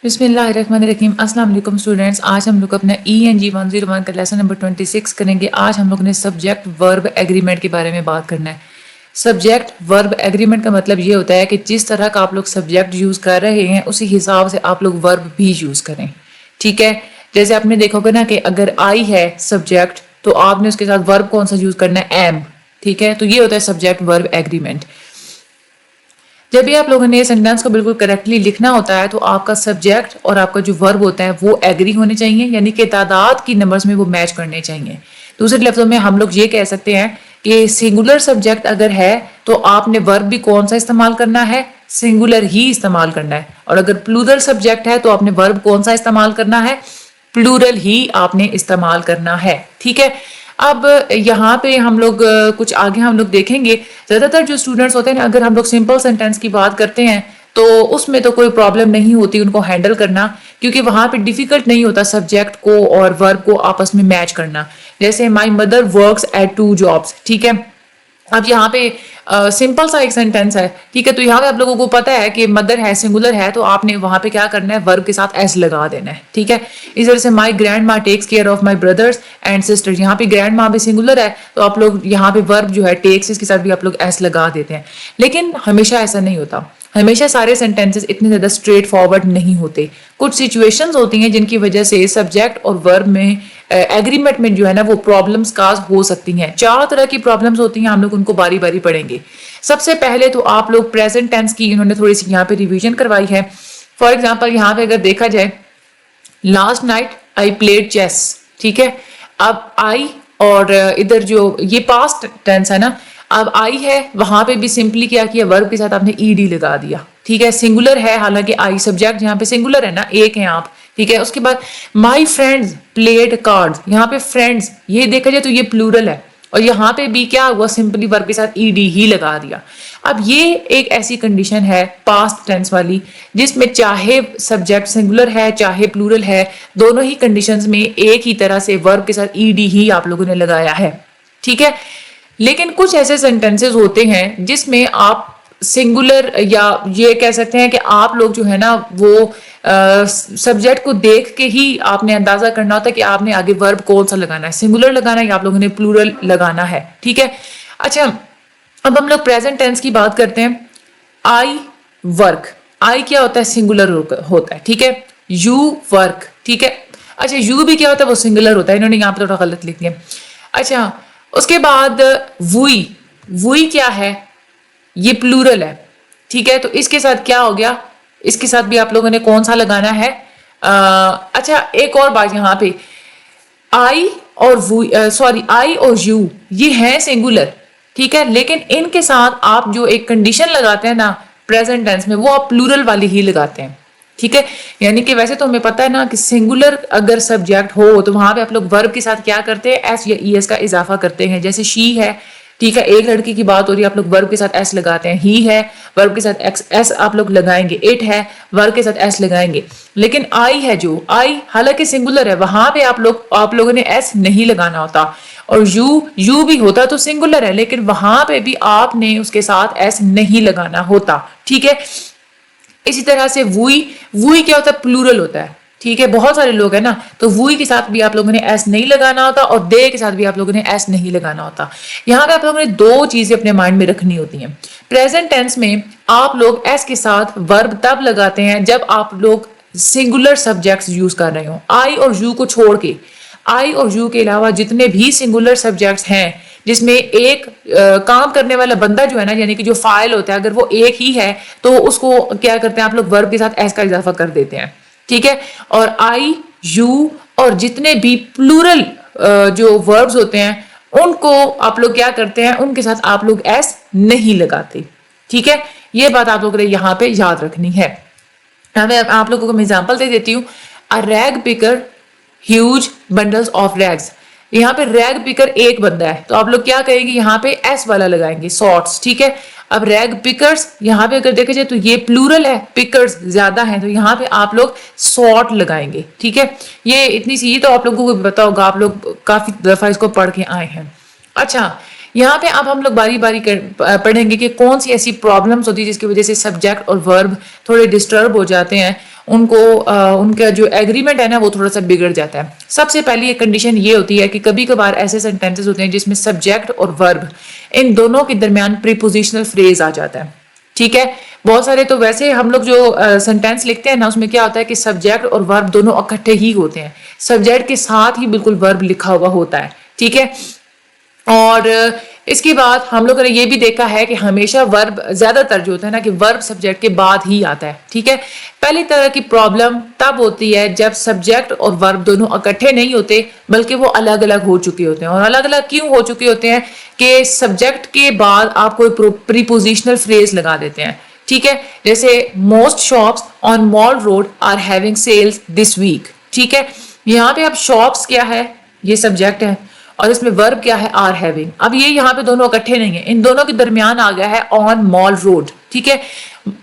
बिस्मिल्लाहिर्रहमानिर्रहीम। अस्सलाम वालेकुम स्टूडेंट्स। आज हम लोग अपना ENG 101 का लेसन नंबर 26 करेंगे। आज हम लोग ने सब्जेक्ट वर्ब एग्रीमेंट के बारे में बात करना है। सब्जेक्ट वर्ब एग्रीमेंट का मतलब ये होता है कि जिस तरह का आप लोग सब्जेक्ट यूज़ कर रहे हैं उसी हिसाब से आप लोग वर्ब भी यूज़ करें। ठीक है, जैसे आपने देखा होगा ना कि अगर आई है सब्जेक्ट तो आपने उसके साथ वर्ब कौन सा यूज़ करना है, एम। ठीक है, तो ये होता है सब्जेक्ट वर्ब एग्रीमेंट। जब भी आप लोगों ने सेंटेंस को बिल्कुल करेक्टली लिखना होता है तो आपका सब्जेक्ट और आपका जो वर्ब होता है वो एग्री होने चाहिए, यानी कि तादाद की नंबर्स में वो मैच करने चाहिए। दूसरे लफ्जों में हम लोग ये कह सकते हैं कि सिंगुलर सब्जेक्ट अगर है तो आपने वर्ब भी कौन सा इस्तेमाल करना है, सिंगुलर ही इस्तेमाल करना है। और अगर प्लूरल सब्जेक्ट है तो आपने वर्ब कौन सा इस्तेमाल करना है, प्लूरल ही आपने इस्तेमाल करना है। ठीक है, अब यहाँ पे हम लोग कुछ आगे हम लोग देखेंगे। ज़्यादातर जो स्टूडेंट्स होते हैं ना, अगर हम लोग सिंपल सेंटेंस की बात करते हैं तो उसमें तो कोई प्रॉब्लम नहीं होती उनको हैंडल करना, क्योंकि वहाँ पे डिफिकल्ट नहीं होता सब्जेक्ट को और वर्ब को आपस में मैच करना। जैसे my mother works at 2 jobs. ठीक है, अब यहाँ पे सिंपल सा एक सेंटेंस है। ठीक है, तो यहाँ पे आप लोगों को पता है कि मदर है सिंगुलर है तो आपने वहां पे क्या करना है, वर्ब के साथ एस लगा देना है। ठीक है, इस तरह से my grandma takes care of my brothers and sisters. यहाँ पे ग्रैंड माँ भी सिंगुलर है तो आप लोग यहाँ पे वर्ब जो है टेक्स, इसके साथ भी आप लोग एस लगा देते हैं। लेकिन हमेशा ऐसा नहीं होता, हमेशा सारे सेंटेंसेस इतने ज्यादा स्ट्रेट फॉरवर्ड नहीं होते। कुछ सिचुएशंस होती हैं जिनकी वजह से सब्जेक्ट और वर्ब में एग्रीमेंट में जो है ना वो प्रॉब्लम्स काज हो सकती हैं। 4 तरह की प्रॉब्लम्स होती हैं, हम लोग उनको बारी बारी पढ़ेंगे। सबसे पहले तो आप लोग प्रेजेंट टेंस की इन्होंने थोड़ी सी यहाँ पे रिवीजन करवाई है। फॉर एग्जाम्पल यहाँ पे अगर देखा जाए, last night I played chess. ठीक है, अब आई और इधर जो ये पास्ट टेंस है ना, अब आई है वहां पे भी सिंपली क्या किया, वर्ब के साथ आपने ईडी लगा दिया। ठीक है, सिंगुलर है, हालांकि आई सब्जेक्ट यहाँ पे सिंगुलर है ना, एक है आप। ठीक है, उसके बाद माई फ्रेंड्स प्लेड कार्ड्स। यहाँ पे फ्रेंड्स ये देखा जाए तो ये प्लूरल है और यहाँ पे भी क्या हुआ, सिंपली वर्ब के साथ ईडी ही लगा दिया। अब ये एक ऐसी कंडीशन है पास्ट टेंस वाली जिसमें चाहे सब्जेक्ट सिंगुलर है चाहे प्लूरल है, दोनों ही कंडीशंस में एक ही तरह से वर्ब के साथ ईडी ही आप लोगों ने लगाया है। ठीक है, लेकिन कुछ ऐसे सेंटेंसेस होते हैं जिसमें आप सिंगुलर या ये कह सकते हैं कि आप लोग जो है ना वो सब्जेक्ट को देख के ही आपने अंदाजा करना होता है कि आपने आगे वर्ब कौन सा लगाना है, सिंगुलर लगाना है या आप लोगों ने प्लूरल लगाना है। ठीक है, अच्छा अब हम लोग प्रेजेंट टेंस की बात करते हैं। आई वर्क, आई क्या होता है, सिंगुलर होता है। ठीक है, यू वर्क। ठीक है, अच्छा यू भी क्या होता है, वो सिंगुलर होता है, इन्होंने यहाँ पे थोड़ा गलत लिख दिया। अच्छा उसके बाद वुई, वुई क्या है, ये प्लूरल है। ठीक है, तो इसके साथ क्या हो गया, इसके साथ भी आप लोगों ने कौन सा लगाना है। अच्छा एक और बात, यहाँ पे आई और सॉरी आई और यू ये है सिंगुलर। ठीक है, लेकिन इनके साथ आप जो एक कंडीशन लगाते हैं ना प्रेजेंट टेंस में, वो आप प्लूरल वाली ही लगाते हैं। ठीक है, यानी कि वैसे तो हमें पता है ना कि सिंगुलर अगर सब्जेक्ट हो तो वहां पे आप लोग वर्ब के साथ क्या करते हैं, एस या ईएस का इजाफा करते हैं। जैसे शी है, ठीक है, एक लड़की की बात हो रही है, आप लोग वर्ब के साथ एस लगाते हैं। ही है, वर्ब के साथ एस आप लोग लगाएंगे। इट है, वर्ब के साथ एस लगाएंगे। लेकिन आई है, जो आई हालांकि सिंगुलर है, वहां पे आप लोगों ने एस नहीं लगाना होता। और यू भी होता तो सिंगुलर है, लेकिन वहां पे भी आपने उसके साथ एस नहीं लगाना होता। ठीक है, इसी तरह से वुई, वुई क्या होता है, प्लूरल होता है। ठीक है, बहुत सारे लोग हैं ना, तो वुई के साथ भी आप लोगों ने एस नहीं लगाना होता और दे के साथ भी आप लोगों ने एस नहीं लगाना होता। यहाँ पे आप लोगों ने 2 चीजें अपने माइंड में रखनी होती हैं। प्रेजेंट टेंस में आप लोग एस के साथ वर्ब तब लगाते हैं जब आप लोग सिंगुलर सब्जेक्ट्स यूज कर रहे हो। आई और यू को छोड़ के, आई और यू के अलावा जितने भी सिंगुलर सब्जेक्ट्स हैं जिसमें एक काम करने वाला बंदा जो है ना, यानी कि जो फाइल होता है, अगर वो एक ही है तो उसको क्या करते हैं आप लोग, वर्ब के साथ एस का इजाफा कर देते हैं। ठीक है, और आई यू और जितने भी प्लूरल जो वर्ब्स होते हैं उनको आप लोग क्या करते हैं, उनके साथ आप लोग एस नहीं लगाते। ठीक है, ये बात आप लोगों ने यहाँ पे याद रखनी है। मैं आप लोगों को मैं एग्जाम्पल दे देती हूँ। A rag picker huge bundles of rags. यहाँ पे रैग पिकर एक बंदा है तो आप लोग क्या करेंगे, यहाँ पे एस वाला लगाएंगे, सॉर्ट्स। ठीक है, अब रैग पिकर्स यहाँ पे अगर देखा जाए तो ये प्लूरल है, पिकर्स ज्यादा है, तो यहाँ पे आप लोग सॉर्ट लगाएंगे। ठीक है, ये इतनी सी, तो आप लोगों को भी पता होगा, आप लोग काफी दफा इसको पढ़ के आए हैं। अच्छा यहाँ पे अब हम लोग बारी बारी पढ़ेंगे कि कौन सी ऐसी प्रॉब्लम्स होती है जिसकी वजह से सब्जेक्ट और वर्ब थोड़े डिस्टर्ब हो जाते हैं उनको उनका जो एग्रीमेंट है ना वो थोड़ा सा बिगड़ जाता है। सबसे पहली एक कंडीशन ये होती है कि कभी कभार ऐसे सेंटेंसेस होते हैं जिसमें सब्जेक्ट और वर्ब इन दोनों के दरमियान प्रीपोजिशनल फ्रेज आ जाता है। ठीक है, बहुत सारे तो वैसे हम लोग जो सेंटेंस लिखते हैं ना उसमें क्या होता है कि सब्जेक्ट और वर्ब दोनों इकट्ठे ही होते हैं, सब्जेक्ट के साथ ही बिल्कुल वर्ब लिखा हुआ होता है। ठीक है, और इसके बाद हम लोगों ने ये भी देखा है कि हमेशा वर्ब ज्यादातर जो होता है ना कि वर्ब सब्जेक्ट के बाद ही आता है। ठीक है, पहली तरह की प्रॉब्लम तब होती है जब सब्जेक्ट और वर्ब दोनों इकट्ठे नहीं होते बल्कि वो अलग अलग हो चुके होते हैं। और अलग अलग क्यों हो चुके होते हैं कि सब्जेक्ट के बाद आप कोई प्रीपोजिशनल फ्रेज लगा देते हैं। ठीक है, जैसे most shops on Mall Road are having sales this week. ठीक है, यहाँ पे अब शॉप्स क्या है, ये सब्जेक्ट है और इसमें वर्ब क्या है, आर हैविंग। अब ये यहाँ पे दोनों इकट्ठे नहीं है, इन दोनों के दरमियान आ गया है ऑन मॉल रोड। ठीक है,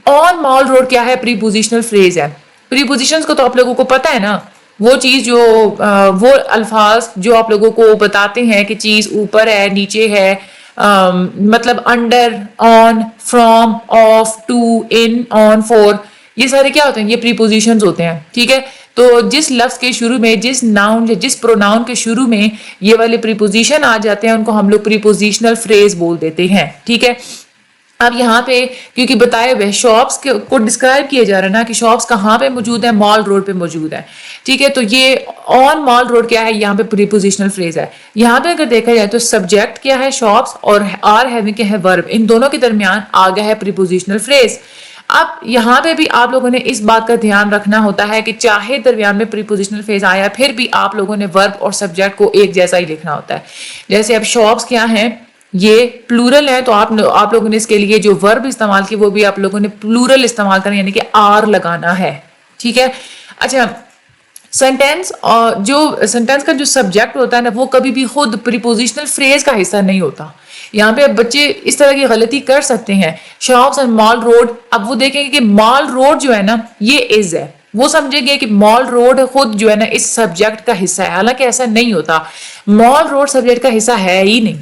ऑन मॉल रोड क्या है, प्रीपोजिशनल फ्रेज है। प्रीपोजिशंस को तो आप लोगों को पता है ना, वो चीज जो वो अल्फाज जो आप लोगों को बताते हैं कि चीज ऊपर है, नीचे है, मतलब under, on, from, of, to, in, on, for, ये सारे क्या होते हैं, ये प्रीपोजिशंस होते हैं। ठीक है, तो जिस लफ्ज के शुरू में, जिस नाउन या जिस प्रोनाउन के शुरू में ये वाले प्रीपोजिशन आ जाते हैं उनको हम लोग प्रीपोजिशनल फ्रेज बोल देते हैं। ठीक है, अब यहाँ पे क्योंकि बताए हुए शॉप्स को डिस्क्राइब किया जा रहा है ना कि शॉप्स कहाँ पे मौजूद है, मॉल रोड पे मौजूद है। ठीक है, तो ये ऑन मॉल रोड क्या है, यहाँ पे प्रीपोजिशनल फ्रेज है। यहाँ पे अगर देखा जाए तो सब्जेक्ट क्या है शॉप्स और आर हैविंग क्या है वर्ब, इन दोनों के दरमियान आ गया है प्रीपोजिशनल फ्रेज। अब यहाँ पे भी आप लोगों ने इस बात का ध्यान रखना होता है कि चाहे दरमियान में प्रीपोजिशनल फ्रेज आया फिर भी आप लोगों ने वर्ब और सब्जेक्ट को एक जैसा ही लिखना होता है। जैसे अब शॉप्स क्या है, ये प्लूरल है, तो आप लोगों ने इसके लिए जो वर्ब इस्तेमाल की वो भी आप लोगों ने प्लूरल इस्तेमाल करना, यानी कि आर लगाना है। ठीक है, अच्छा सेंटेंस और जो सेंटेंस का जो सब्जेक्ट होता है ना वो कभी भी खुद प्रीपोजिशनल फ्रेज का हिस्सा नहीं होता। यहाँ पे अब बच्चे इस तरह की गलती कर सकते हैं, शॉप्स एंड मॉल रोड, अब वो देखेंगे कि मॉल रोड जो है ना ये इज है, वो समझेंगे कि मॉल रोड खुद जो है ना इस सब्जेक्ट का हिस्सा है, हालांकि ऐसा नहीं होता। मॉल रोड सब्जेक्ट का हिस्सा है ही नहीं,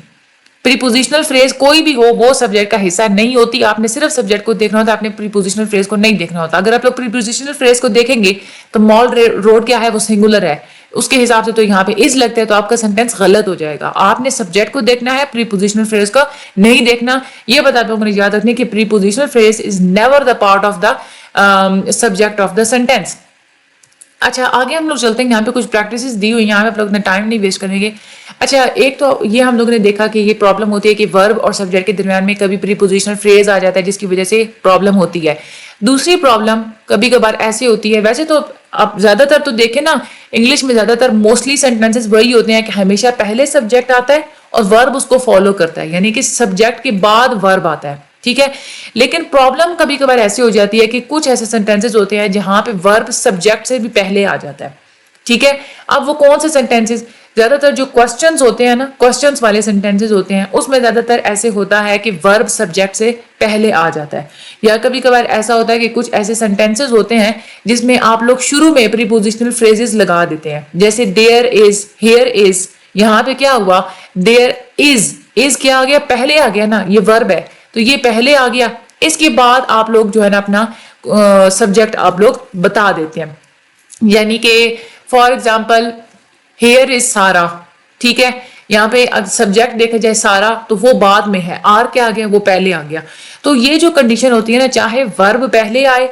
प्रीपोजिशनल फ्रेज कोई भी हो वो सब्जेक्ट का हिस्सा नहीं होती। आपने सिर्फ सब्जेक्ट को देखना होता है, आपने प्रीपोजिशनल फ्रेज को नहीं देखना होता। अगर आप लोग प्रीपोजिशनल फ्रेज को देखेंगे तो मॉल रोड क्या है, वो सिंगुलर है, उसके हिसाब से तो यहाँ पे इज लगता है, तो आपका सेंटेंस गलत हो जाएगा। आपने सब्जेक्ट को देखना है, प्रीपोजिशनल फ्रेज को नहीं देखना। ये बता दो, मुझे याद रखने की prepositional phrase is never the part of the subject of the sentence. अच्छा, आगे हम लोग चलते हैं, यहाँ पे कुछ प्रैक्टिसेस दी हुई, यहाँ पे आप लोग अपना टाइम नहीं वेस्ट करेंगे। अच्छा, एक तो ये हम लोगों ने देखा कि ये प्रॉब्लम होती है कि वर्ब और सब्जेक्ट के दरमियान में कभी प्रीपोजिशनल फ्रेज आ जाता है जिसकी वजह से प्रॉब्लम होती है। दूसरी प्रॉब्लम कभी कभार ऐसे होती है, वैसे तो आप ज्यादातर तो देखें ना इंग्लिश में ज्यादातर मोस्टली सेंटेंसेस वही होते हैं कि हमेशा पहले सब्जेक्ट आता है और वर्ब उसको फॉलो करता है, यानी कि सब्जेक्ट के बाद वर्ब आता है। ठीक है, लेकिन प्रॉब्लम कभी कभार ऐसी हो जाती है कि कुछ ऐसे सेंटेंसेस होते हैं जहां पे वर्ब सब्जेक्ट से भी पहले आ जाता है। ठीक है, अब वो कौन से सेंटेंसेस, ज्यादातर जो क्वेश्चंस होते हैं ना, क्वेश्चंस वाले सेंटेंसेस होते हैं उसमें ज्यादातर ऐसे होता है कि वर्ब सब्जेक्ट से पहले आ जाता है। या कभी कभार ऐसा होता है कि कुछ ऐसे सेंटेंसेस होते हैं जिसमें आप लोग शुरू में प्रीपोजिशनल फ्रेजेस लगा देते हैं, जैसे देयर इज, हियर इज। यहाँ पे क्या हुआ, देयर इज क्या आ गया, पहले आ गया ना, ये वर्ब है तो ये पहले आ गया, इसके बाद आप लोग जो है ना अपना सब्जेक्ट आप लोग बता देते हैं। यानी कि फॉर एग्जाम्पल हेयर इज सारा। ठीक है, यहाँ पे सब्जेक्ट देखा जाए सारा तो वो बाद में है, आर क्या आ गया, वो पहले आ गया। तो ये जो कंडीशन होती है ना, चाहे वर्ब पहले आए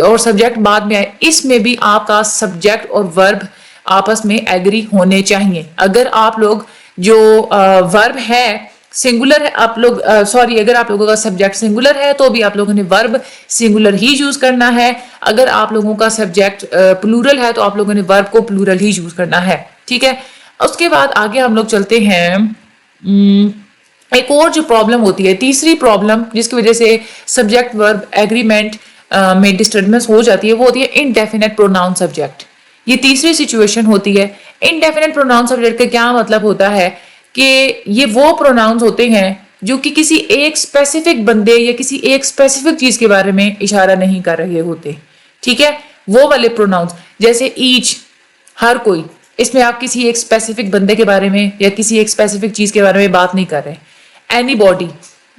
और सब्जेक्ट बाद में आए, इसमें भी आपका सब्जेक्ट और वर्ब आपस में एग्री होने चाहिए। अगर आप लोग जो वर्ब है सिंगुलर है, आप लोग सॉरी अगर आप लोगों का सब्जेक्ट सिंगुलर है तो भी आप लोगों ने वर्ब सिंगुलर ही यूज करना है। अगर आप लोगों का सब्जेक्ट प्लूरल है तो आप लोगों ने वर्ब को प्लूरल ही यूज करना है। ठीक है, उसके बाद आगे हम लोग चलते हैं। एक और जो प्रॉब्लम होती है, तीसरी प्रॉब्लम जिसकी वजह से सब्जेक्ट वर्ब एग्रीमेंट में डिस्टर्बेंस हो जाती है, वो होती है इनडेफिनेट प्रोनाउन सब्जेक्ट। ये तीसरी सिचुएशन होती है। इनडेफिनेट प्रोनाउन सब्जेक्ट का क्या मतलब होता है कि ये वो प्रोनाउंस होते हैं जो कि किसी एक स्पेसिफिक बंदे या किसी एक स्पेसिफिक चीज के बारे में इशारा नहीं कर रहे होते। ठीक है, वो वाले प्रोनाउंस जैसे ईच, हर कोई, इसमें आप किसी एक स्पेसिफिक बंदे के बारे में या किसी एक स्पेसिफिक चीज के बारे में बात नहीं कर रहे। एनीबॉडी,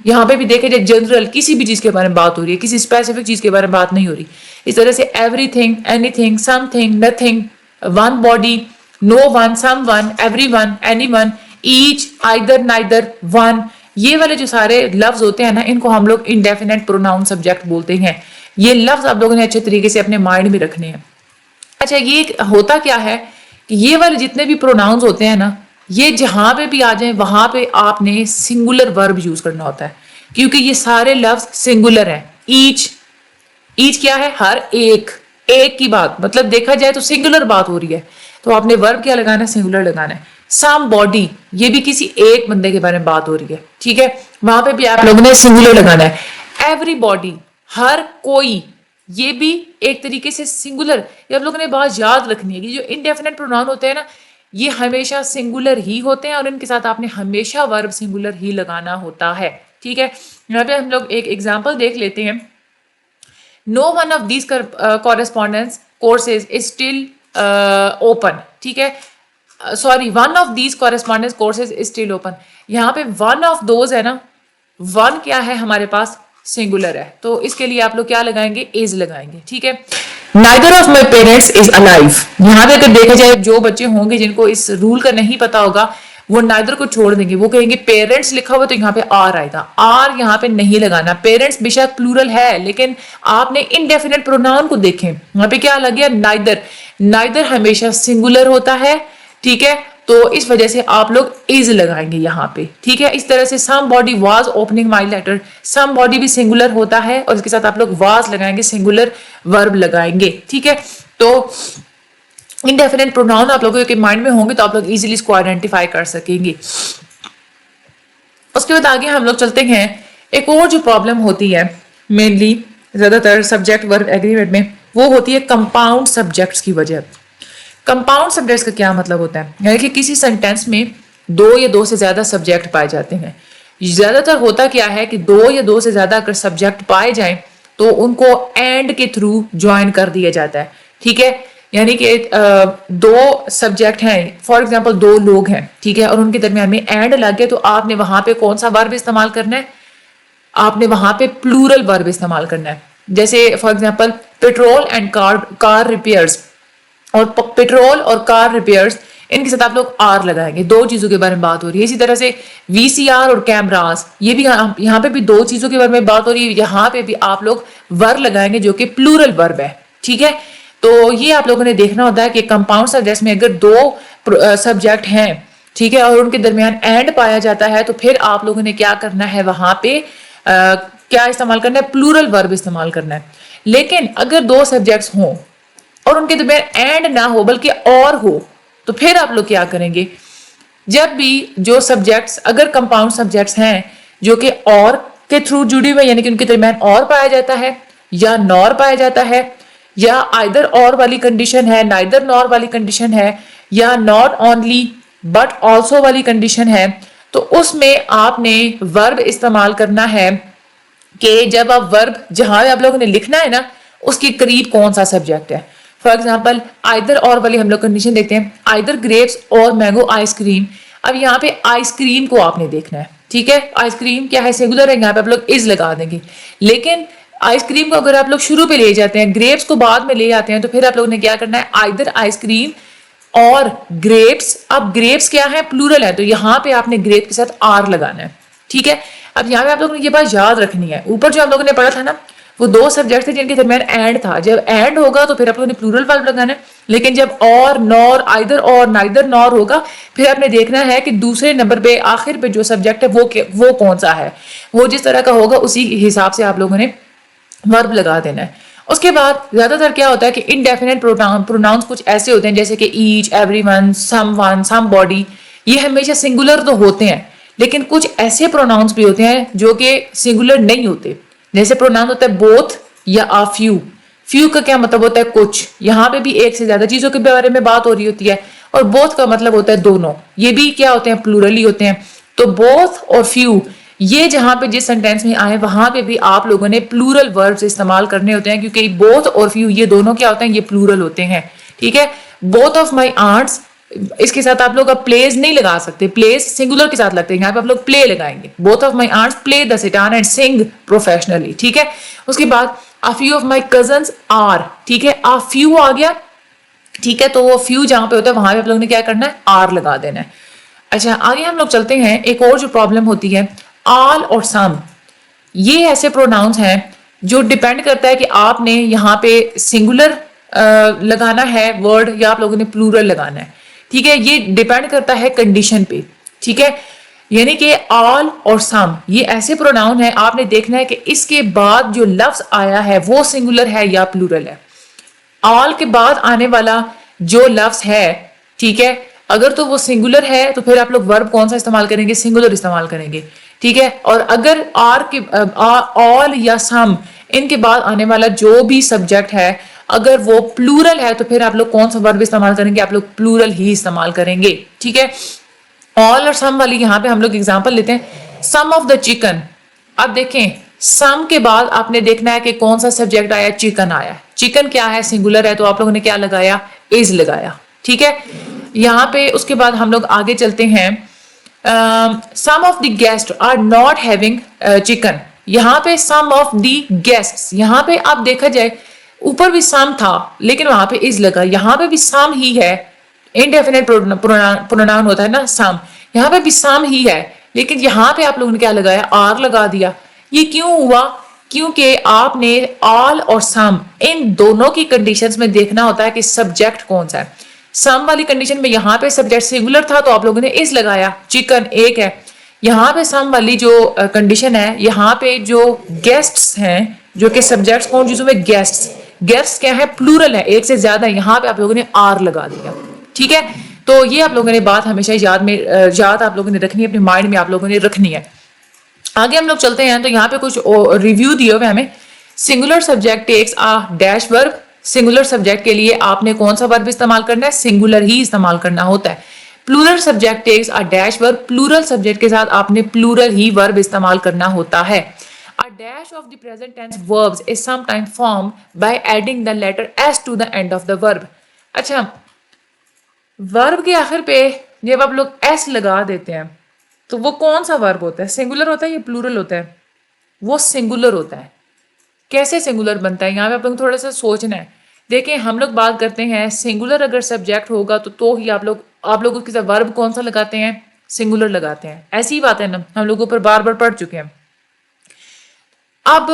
यहाँ पे भी देखे जाए जनरल किसी भी चीज के बारे में बात हो रही है, किसी स्पेसिफिक चीज के बारे में बात नहीं हो रही। इस तरह से everything, anything, something, nothing, one body, no one, some one, every one, any one, each, either, neither, one, ये वाले जो सारे लफ्ज होते हैं ना, इनको हम लोग इंडेफिनेट प्रोनाउन सब्जेक्ट बोलते हैं। ये लफ्ज आप लोगों ने अच्छे तरीके से अपने माइंड में रखने हैं। अच्छा, ये होता क्या है कि ये वाले जितने भी प्रोनाउंस होते हैं ना, ये जहां पे भी आ जाए वहां पे आपने सिंगुलर वर्ब यूज करना होता है, क्योंकि ये सारे लफ्ज सिंगुलर हैं। ईच, ईच क्या है? हर एक, एक की बात, मतलब देखा जाए तो सिंगुलर बात हो रही है, तो आपने वर्ब क्या लगाना है? सिंगुलर लगाना है। सम बॉडी, ये भी किसी एक बंदे के बारे में बात हो रही है, ठीक है, वहां पे भी आप लोगों ने सिंगुलर लगाना है। एवरी बॉडी, हर कोई, ये भी एक तरीके से सिंगुलर। ये आप लोगों ने बात याद रखनी है कि जो इनडेफिनेट प्रोनाउन होते हैं ना, ये हमेशा सिंगुलर ही होते हैं और इनके साथ आपने हमेशा वर्ब सिंगुलर ही लगाना होता है, ठीक है। यहाँ पे हम लोग एक एग्जांपल देख लेते हैं। No one of these correspondence courses is still open, ठीक है, sorry, one of these correspondence courses is still open. यहाँ पे वन ऑफ दोज है ना, वन क्या है हमारे पास? सिंगुलर है, तो इसके लिए आप लोग क्या लगाएंगे? इज लगाएंगे, ठीक है। Neither of my parents is alive, यहाँ पे अगर देखा जाए जो बच्चे होंगे जिनको इस रूल का नहीं पता होगा, वो नाइदर को छोड़ देंगे, वो कहेंगे पेरेंट्स लिखा हुआ तो यहाँ पे आर आएगा, आर यहाँ पे नहीं लगाना। पेरेंट्स बेशक प्लूरल है, लेकिन आपने इनडेफिनेट प्रोनाउन को देखें, यहाँ पे क्या लग गया? नाइदर। नाइदर हमेशा सिंगुलर होता है, ठीक है, तो इस वजह से आप लोग इज लगाएंगे यहाँ पे, ठीक है। इस तरह से somebody was opening my letter, somebody भी सिंगुलर होता है और इसके साथ आप लोग वाज लगाएंगे, सिंगुलर वर्ब लगाएंगे, ठीक है। तो इनडेफिनेट प्रोनाउन आप लोगों के माइंड में होंगे तो आप लोग इजीली इसको आइडेंटिफाई कर सकेंगे। उसके बाद आगे हम लोग चलते हैं। एक और जो प्रॉब्लम होती है मेनली ज्यादातर सब्जेक्ट वर्ब एग्रीमेंट में, वो होती है कंपाउंड सब्जेक्ट्स की वजह। कंपाउंड सब्जेक्ट्स का क्या मतलब होता है? यानी कि किसी सेंटेंस में दो या दो से ज्यादा सब्जेक्ट पाए जाते हैं। ज्यादातर होता क्या है कि दो या दो से ज्यादा अगर सब्जेक्ट पाए जाएं तो उनको एंड के थ्रू ज्वाइन कर दिया जाता है, ठीक है। यानी कि दो सब्जेक्ट हैं, फॉर एग्जांपल दो लोग हैं, ठीक है, और उनके दरमियान में एंड लग गया, तो आपने वहां पे कौन सा वर्ब इस्तेमाल करना है? आपने वहां पे प्लूरल वर्ब इस्तेमाल करना है। जैसे for example petrol and car repairs, और पेट्रोल और कार रिपेयर्स, इनके साथ आप लोग आर लगाएंगे, दो चीजों के बारे में बात हो रही है। इसी तरह से वीसीआर और कैमरास, ये भी यहाँ पे भी दो चीजों के बारे में बात हो रही है, यहाँ पे भी आप लोग वर्ब लगाएंगे जो कि प्लूरल वर्ब है, ठीक है। तो ये आप लोगों ने देखना होता है कि कंपाउंड सब्जेक्ट्स में अगर दो सब्जेक्ट हैं, ठीक है, और उनके दरमियान एंड पाया जाता है, तो फिर आप लोगों ने क्या करना है? वहां पे क्या इस्तेमाल करना है? प्लूरल वर्ब इस्तेमाल करना है। लेकिन अगर दो सब्जेक्ट्स हों और उनके दरमियान एंड ना हो बल्कि और हो, तो फिर आप लोग क्या करेंगे? जब भी जो सब्जेक्ट्स अगर कंपाउंड सब्जेक्ट्स हैं जो कि और के थ्रू जुड़े हुए, यानी कि उनके दरमियान और पाया जाता है या नॉर पाया जाता है, या आइदर और वाली कंडीशन है, नाइदर नॉर वाली कंडीशन है, या नॉट ओनली बट ऑल्सो वाली कंडीशन है, तो उसमें आपने वर्ब इस्तेमाल करना है कि जब आप वर्ब जहां आप लोगों ने लिखना है ना, उसके करीब कौन सा सब्जेक्ट है। फॉर एग्जाम्पल आइदर और वाली हम लोग कंडीशन देखते हैं, आइदर ग्रेप्स और मैंगो आइसक्रीम। अब यहाँ पे आइसक्रीम को आपने देखना है, ठीक है, आइसक्रीम क्या है? सिंगुलर है, यहाँ पे आप लोग इज लगा देंगे। लेकिन आइसक्रीम को अगर आप लोग शुरू पे ले जाते हैं, ग्रेप्स को बाद में ले आते हैं, तो फिर आप लोगों ने क्या करना है? आइदर आइसक्रीम और ग्रेप्स। अब ग्रेप्स क्या है? प्लूरल है, तो यहाँ पे आपने ग्रेप के साथ आर लगाना है, ठीक है। अब यहाँ पे आप लोगों ने ये बात याद रखनी है, ऊपर जो आप लोगों ने पढ़ा था ना, वो दो सब्जेक्ट थे जिनके दरमियान एंड था। जब एंड होगा तो फिर आप लोगों ने प्लूरल वर्ब लगाना है, लेकिन जब और, नॉर, आइदर और, नाइदर नॉर होगा, फिर आपने देखना है कि दूसरे नंबर पे आखिर पे जो सब्जेक्ट है वो कौन सा है। वो जिस तरह का होगा उसी हिसाब से आप लोगों ने वर्ब लगा देना है। उसके बाद ज्यादातर क्या होता है कि इनडेफिनेट प्रोनाउंस कुछ ऐसे होते हैं जैसे कि ईच, एवरीवन, समवन, समबॉडी, ये हमेशा सिंगुलर तो होते हैं, लेकिन कुछ ऐसे प्रोनाउंस भी होते हैं जो कि सिंगुलर नहीं होते। जैसे प्रोनाउन होता है बोथ या आ फ्यू। फ्यू का क्या मतलब होता है? कुछ। यहाँ पे भी एक से ज्यादा चीजों के बारे में बात हो रही होती है। और बोथ का मतलब होता है दोनों, ये भी क्या होते हैं? प्लूरल ही होते हैं। तो बोथ और फ्यू, ये जहां पे जिस सेंटेंस में आए वहां पे भी आप लोगों ने प्लूरल वर्ब्स इस्तेमाल करने होते हैं, क्योंकि बोथ और फ्यू ये दोनों क्या होते हैं? ये प्लूरल होते हैं, ठीक है। बोथ ऑफ माई आंट्स इसके साथ आप लोग अब प्लेज नहीं लगा सकते, प्लेज सिंगुलर के साथ लगते हैं, यहाँ पे आप लोग प्ले लगाएंगे। Both of my aunts play the sitar and sing professionally, ठीक है। उसके बाद a few of my cousins are, ठीक है, अ फ्यू आ गया, ठीक है, तो वो फ्यू जहां पे होता है वहां पे आप लोग ने क्या करना है, आर लगा देना है। अच्छा, आगे हम लोग चलते हैं। एक और जो प्रॉब्लम होती है, ऑल और सम, ये ऐसे प्रोनाउंस हैं जो डिपेंड करता है कि आपने यहाँ पे सिंगुलर लगाना है वर्ड या आप लोगों ने प्लूरल लगाना है, ठीक है। ये डिपेंड करता है कंडीशन पे, ठीक है। यानी कि ऑल और सम ये ऐसे प्रोनाउन है, आपने देखना है कि इसके बाद जो लफ्ज आया है वो सिंगुलर है या प्लूरल है। ऑल के बाद आने वाला जो लफ्ज है, ठीक है, अगर तो वो सिंगुलर है तो फिर आप लोग वर्ब कौन सा इस्तेमाल करेंगे, सिंगुलर इस्तेमाल करेंगे, ठीक है। और अगर आर के ऑल या सम इनके बाद आने वाला जो भी सब्जेक्ट है अगर वो प्लूरल है तो फिर आप लोग कौन सा वर्ब इस्तेमाल करेंगे, आप लोग प्लूरल ही इस्तेमाल करेंगे, ठीक है। ऑल और सम वाली यहाँ पे हम लोग एग्जांपल लेते हैं, सम ऑफ द चिकन। अब देखें सम के बाद आपने देखना है कि कौन सा सब्जेक्ट आया, चिकन आया। चिकन क्या है, सिंगुलर है, तो आप लोगों ने क्या लगाया, इज लगाया, ठीक है। यहाँ पे उसके बाद हम लोग आगे चलते हैं, some of the guest are not having chicken. यहाँ पे सम ऑफ द गेस्ट्स, यहाँ पे आप देखा जाए ऊपर भी सम था लेकिन वहां पे इज लगा, यहाँ पे भी सम ही है, इनडेफिनेट प्रोनाउन होता है ना सम, यहाँ पे भी सम ही है लेकिन यहाँ पे आप लोगों ने क्या लगाया, आर लगा दिया। ये क्यों हुआ, क्योंकि आपने ऑल और सम इन दोनों की कंडीशंस में देखना होता है कि सब्जेक्ट कौन सा है। सम वाली कंडीशन में यहाँ पे सब्जेक्ट सिंगुलर था तो आप लोगों ने इज लगाया, चिकन एक है। यहाँ पे सम वाली जो कंडीशन है, यहाँ पे जो गेस्ट्स हैं जो कि सब्जेक्ट्स कौन, जिसमें गेस्ट्स, गेस्ट्स क्या है, प्लूरल है, एक से ज्यादा, यहाँ पे आप लोगों ने आर लगा दिया, ठीक है। तो ये आप लोगों ने बात हमेशा याद आप लोगों ने रखनी है, अपने माइंड में आप लोगों ने रखनी है। आगे हम लोग चलते हैं, तो यहाँ पे कुछ रिव्यू दिए हुए हमें। Singular subject takes a dash verb, singular subject के लिए आपने कौन सा वर्ब इस्तेमाल करना है, सिंगुलर ही इस्तेमाल करना होता है। Plural subject takes a dash verb, plural subject के साथ आपने प्लूरल ही वर्ब इस्तेमाल करना होता है। A dash of the present tense verbs is sometimes formed by adding the letter s to the end of the verb. अच्छा, verb के आखिर पे जब आप लोग s लगा देते हैं तो वो कौन सा वर्ब होता है, सिंगुलर होता है या प्लूरल होता है, वो सिंगुलर होता है। कैसे सिंगुलर बनता है, यहाँ पे आप लोग थोड़ा सा सोचना है। देखें हम लोग बात करते हैं सिंगुलर अगर सब्जेक्ट होगा तो ही आप लोग उसके साथ वर्ब कौन सा लगाते हैं, सिंगुलर लगाते हैं। ऐसी ही बात है ना, हम लोग ऊपर बार बार पढ़ चुके हैं। अब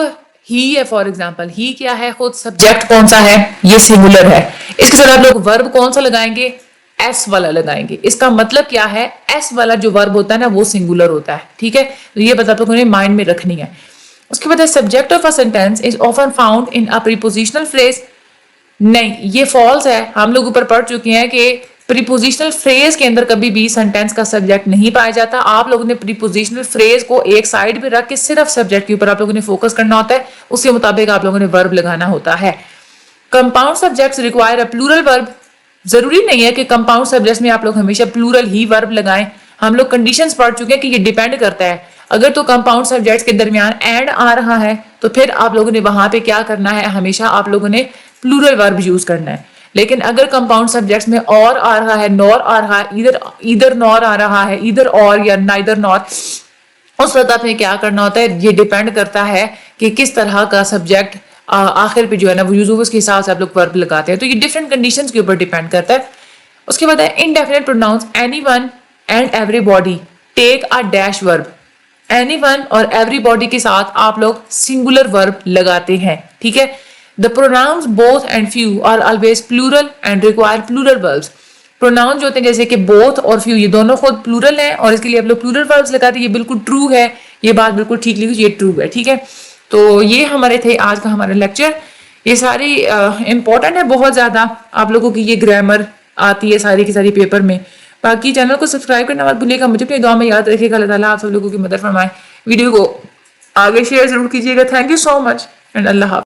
ही है फॉर एग्जाम्पल, ही क्या है, खुद सब्जेक्ट कौन सा है, ये सिंगुलर है। इसके साथ आप लोग वर्ब कौन सा लगाएंगे, एस वाला लगाएंगे। इसका मतलब क्या है, एस वाला जो वर्ब होता है ना वो सिंगुलर होता है, ठीक है। तो ये बात आप लोगों ने माइंड में रखनी है। उसके बाद subject of a sentence is often found in a prepositional phrase. नहीं, ये फॉल्स है। हम लोग ऊपर पढ़ चुके हैं कि प्रीपोजिशनल फ्रेज के अंदर कभी भी सेंटेंस का सब्जेक्ट नहीं पाया जाता। आप लोगों ने प्रीपोजिशनल फ्रेज को एक साइड पे रख के सिर्फ सब्जेक्ट के ऊपर आप लोगों ने फोकस करना होता है, उसके मुताबिक आप लोगों ने वर्ब लगाना होता है। Compound subjects require a plural verb. जरूरी नहीं है कि कंपाउंड सब्जेक्ट्स में आप लोग हमेशा प्लूरल ही वर्ब लगाएं। हम लोग कंडीशंस पढ़ चुके हैं कि ये डिपेंड करता है। अगर तो कंपाउंड सब्जेक्ट्स के दरमियान एंड आ रहा है तो फिर आप लोगों ने वहां पे क्या करना है, हमेशा आप लोगों ने प्लूरल वर्ब यूज करना है। लेकिन अगर कंपाउंड सब्जेक्ट्स में और आ रहा है, नॉर आ रहा है, इधर नॉर आ रहा है, इधर और या नाइदर नॉर, उस वक्त आपने क्या करना होता है, ये डिपेंड करता है कि किस तरह का सब्जेक्ट आखिर पे जो है ना वो यूज हो, उसके हिसाब से आप लोग वर्ब लगाते हैं। तो ये डिफरेंट कंडीशंस के ऊपर डिपेंड करता है। उसके बाद है indefinite pronouns, anyone and everybody take a dash verb. Anyone और एवरीबॉडी के साथ आप लोग सिंगुलर वर्ब लगाते हैं, ठीक है। The pronouns both and few are always plural and require plural verbs. Pronoun जो होते हैं जैसे कि बोथ और फ्यू, ये दोनों खुद प्लूरल हैं और इसके लिए आप लोग प्लूरल वर्ब्स लगाते हैं। ये बिल्कुल ट्रू है, ये बात बिल्कुल ठीक लिखी, ये ट्रू है, ठीक है। तो ये हमारे थे आज का हमारा लेक्चर। ये सारी इंपॉर्टेंट है बहुत ज़्यादा, आप लोगों की ये ग्रामर आती है सारी की सारी पेपर में। बाकी चैनल को सब्सक्राइब करना मत भूलिएगा, मुझे अपनी दुआ में याद रखिएगा। अल्लाह ताला आप सब लोगों की मदद फरमाए। वीडियो को आगे शेयर जरूर कीजिएगा। Thank you so much and अल्लाह हाफ़िज़।